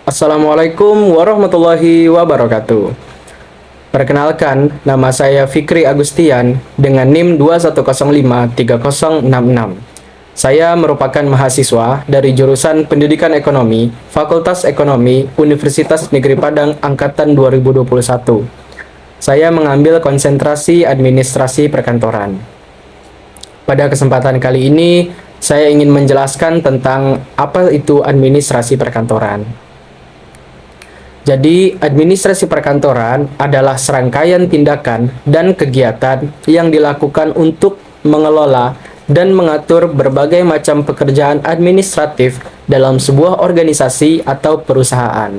Assalamualaikum warahmatullahi wabarakatuh. Perkenalkan, nama saya Fikri Agustian dengan NIM 21053066. Saya merupakan mahasiswa dari jurusan Pendidikan Ekonomi, Fakultas Ekonomi, Universitas Negeri Padang Angkatan 2021. Saya mengambil konsentrasi administrasi perkantoran. Pada kesempatan kali ini, saya ingin menjelaskan tentang apa itu administrasi perkantoran. Jadi, administrasi perkantoran adalah serangkaian tindakan dan kegiatan yang dilakukan untuk mengelola dan mengatur berbagai macam pekerjaan administratif dalam sebuah organisasi atau perusahaan.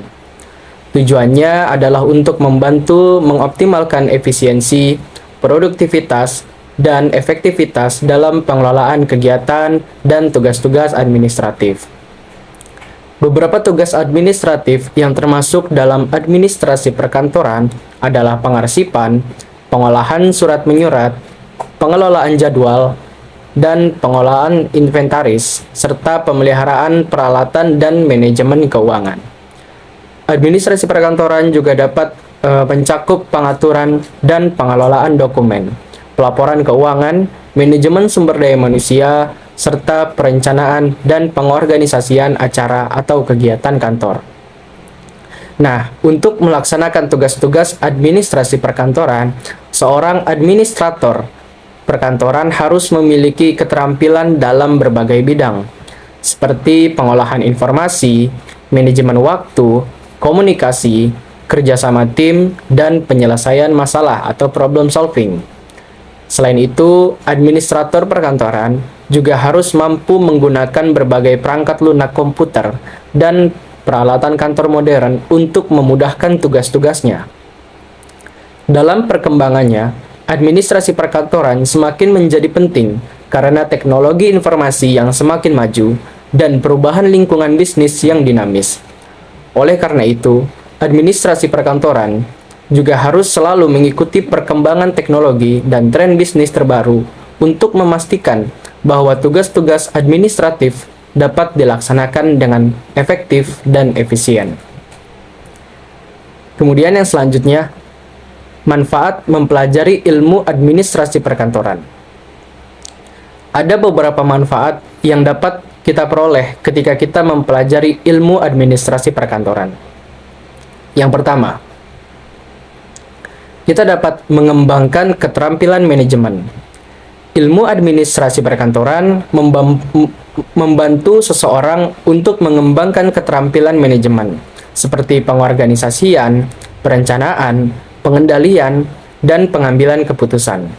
Tujuannya adalah untuk membantu mengoptimalkan efisiensi, produktivitas, dan efektivitas dalam pengelolaan kegiatan dan tugas-tugas administratif. Beberapa tugas administratif yang termasuk dalam administrasi perkantoran adalah pengarsipan, pengolahan surat menyurat, pengelolaan jadwal, dan pengelolaan inventaris, serta pemeliharaan peralatan dan manajemen keuangan. Administrasi perkantoran juga dapat mencakup pengaturan dan pengelolaan dokumen, pelaporan keuangan, manajemen sumber daya manusia, serta perencanaan dan pengorganisasian acara atau kegiatan kantor. Nah, untuk melaksanakan tugas-tugas administrasi perkantoran, seorang administrator perkantoran harus memiliki keterampilan dalam berbagai bidang, seperti pengolahan informasi, manajemen waktu, komunikasi, kerjasama tim, dan penyelesaian masalah atau problem solving. Selain itu, administrator perkantoran juga harus mampu menggunakan berbagai perangkat lunak komputer dan peralatan kantor modern untuk memudahkan tugas-tugasnya. Dalam perkembangannya, administrasi perkantoran semakin menjadi penting karena teknologi informasi yang semakin maju dan perubahan lingkungan bisnis yang dinamis. Oleh karena itu, administrasi perkantoran juga harus selalu mengikuti perkembangan teknologi dan tren bisnis terbaru untuk memastikan bahwa tugas-tugas administratif dapat dilaksanakan dengan efektif dan efisien. Kemudian yang selanjutnya, manfaat mempelajari ilmu administrasi perkantoran. Ada beberapa manfaat yang dapat kita peroleh ketika kita mempelajari ilmu administrasi perkantoran. Yang pertama, kita dapat mengembangkan keterampilan manajemen. Ilmu administrasi perkantoran membantu seseorang untuk mengembangkan keterampilan manajemen, seperti pengorganisasian, perencanaan, pengendalian, dan pengambilan keputusan.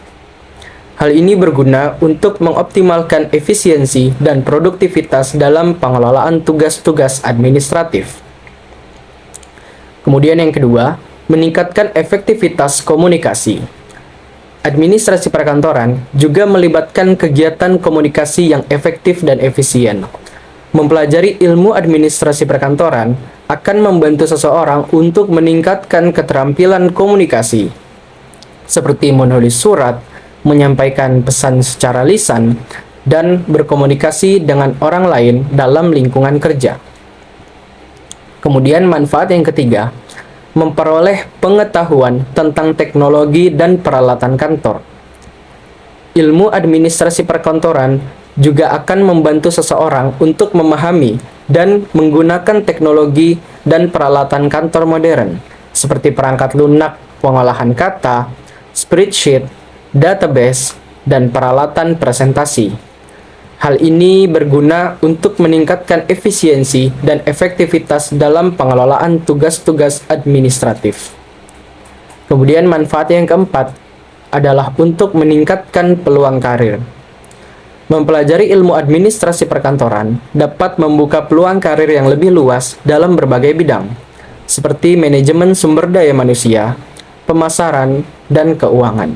Hal ini berguna untuk mengoptimalkan efisiensi dan produktivitas dalam pengelolaan tugas-tugas administratif. Kemudian yang kedua, meningkatkan efektivitas komunikasi. Administrasi perkantoran juga melibatkan kegiatan komunikasi yang efektif dan efisien. Mempelajari ilmu administrasi perkantoran akan membantu seseorang untuk meningkatkan keterampilan komunikasi, seperti menulis surat, menyampaikan pesan secara lisan, dan berkomunikasi dengan orang lain dalam lingkungan kerja. Kemudian manfaat yang ketiga, memperoleh pengetahuan tentang teknologi dan peralatan kantor. Ilmu administrasi perkantoran juga akan membantu seseorang untuk memahami dan menggunakan teknologi dan peralatan kantor modern, seperti perangkat lunak pengolahan kata, spreadsheet, database, dan peralatan presentasi. Hal ini berguna untuk meningkatkan efisiensi dan efektivitas dalam pengelolaan tugas-tugas administratif. Kemudian manfaat yang keempat adalah untuk meningkatkan peluang karir. Mempelajari ilmu administrasi perkantoran dapat membuka peluang karir yang lebih luas dalam berbagai bidang, seperti manajemen sumber daya manusia, pemasaran, dan keuangan.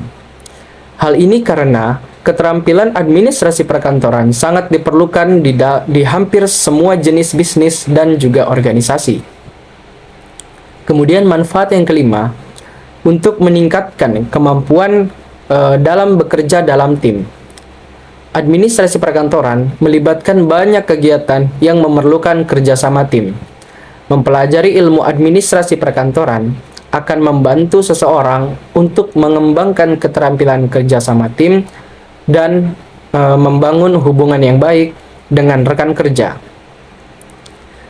Hal ini karena keterampilan administrasi perkantoran sangat diperlukan di hampir semua jenis bisnis dan juga organisasi. Kemudian manfaat yang kelima, untuk meningkatkan kemampuan dalam bekerja dalam tim. Administrasi perkantoran melibatkan banyak kegiatan yang memerlukan kerjasama tim. Mempelajari ilmu administrasi perkantoran akan membantu seseorang untuk mengembangkan keterampilan kerja sama tim dan membangun hubungan yang baik dengan rekan kerja.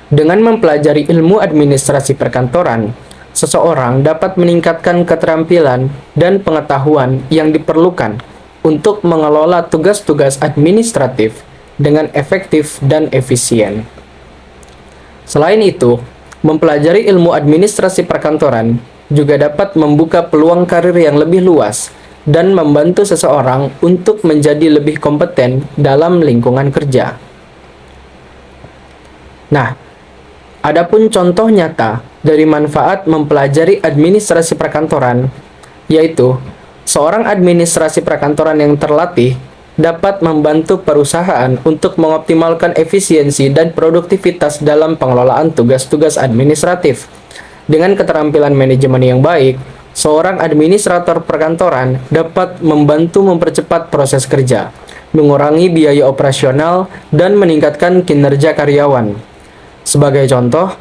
Dengan mempelajari ilmu administrasi perkantoran, seseorang dapat meningkatkan keterampilan dan pengetahuan yang diperlukan untuk mengelola tugas-tugas administratif dengan efektif dan efisien. Selain itu, mempelajari ilmu administrasi perkantoran juga dapat membuka peluang karir yang lebih luas dan membantu seseorang untuk menjadi lebih kompeten dalam lingkungan kerja. Nah, adapun contoh nyata dari manfaat mempelajari administrasi perkantoran, yaitu seorang administrasi perkantoran yang terlatih dapat membantu perusahaan untuk mengoptimalkan efisiensi dan produktivitas dalam pengelolaan tugas-tugas administratif. Dengan keterampilan manajemen yang baik, seorang administrator perkantoran dapat membantu mempercepat proses kerja, mengurangi biaya operasional, dan meningkatkan kinerja karyawan. Sebagai contoh,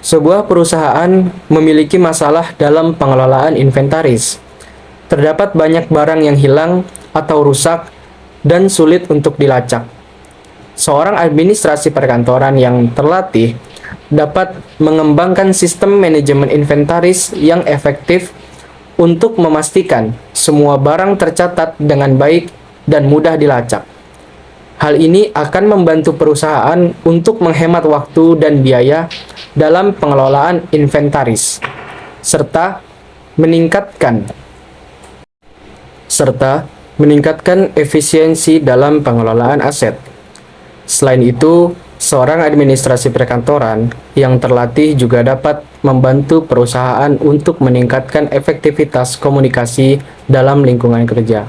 sebuah perusahaan memiliki masalah dalam pengelolaan inventaris. Terdapat banyak barang yang hilang atau rusak dan sulit untuk dilacak. Seorang administrasi perkantoran yang terlatih dapat mengembangkan sistem manajemen inventaris yang efektif untuk memastikan semua barang tercatat dengan baik dan mudah dilacak. Hal ini akan membantu perusahaan untuk menghemat waktu dan biaya dalam pengelolaan inventaris, serta meningkatkan efisiensi dalam pengelolaan aset. Selain itu, seorang administrasi perkantoran yang terlatih juga dapat membantu perusahaan untuk meningkatkan efektivitas komunikasi dalam lingkungan kerja.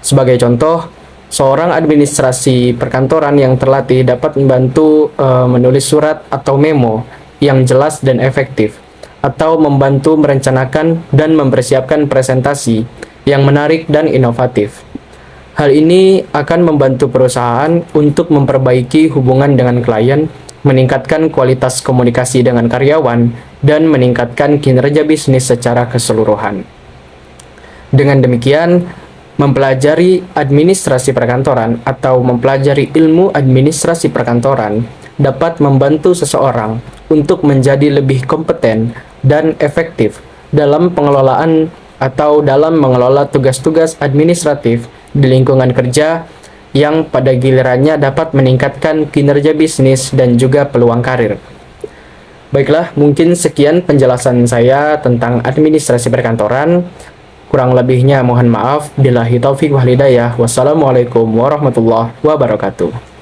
Sebagai contoh, seorang administrasi perkantoran yang terlatih dapat membantu menulis surat atau memo yang jelas dan efektif, atau membantu merencanakan dan mempersiapkan presentasi yang menarik dan inovatif. Hal ini akan membantu perusahaan untuk memperbaiki hubungan dengan klien, meningkatkan kualitas komunikasi dengan karyawan, dan meningkatkan kinerja bisnis secara keseluruhan. Dengan demikian, mempelajari administrasi perkantoran atau mempelajari ilmu administrasi perkantoran dapat membantu seseorang untuk menjadi lebih kompeten dan efektif dalam pengelolaan atau dalam mengelola tugas-tugas administratif di lingkungan kerja yang pada gilirannya dapat meningkatkan kinerja bisnis dan juga peluang karir. Baiklah, mungkin sekian penjelasan saya tentang administrasi perkantoran. Kurang lebihnya mohon maaf. Billahi taufik wal hidayah. Wassalamualaikum warahmatullahi wabarakatuh.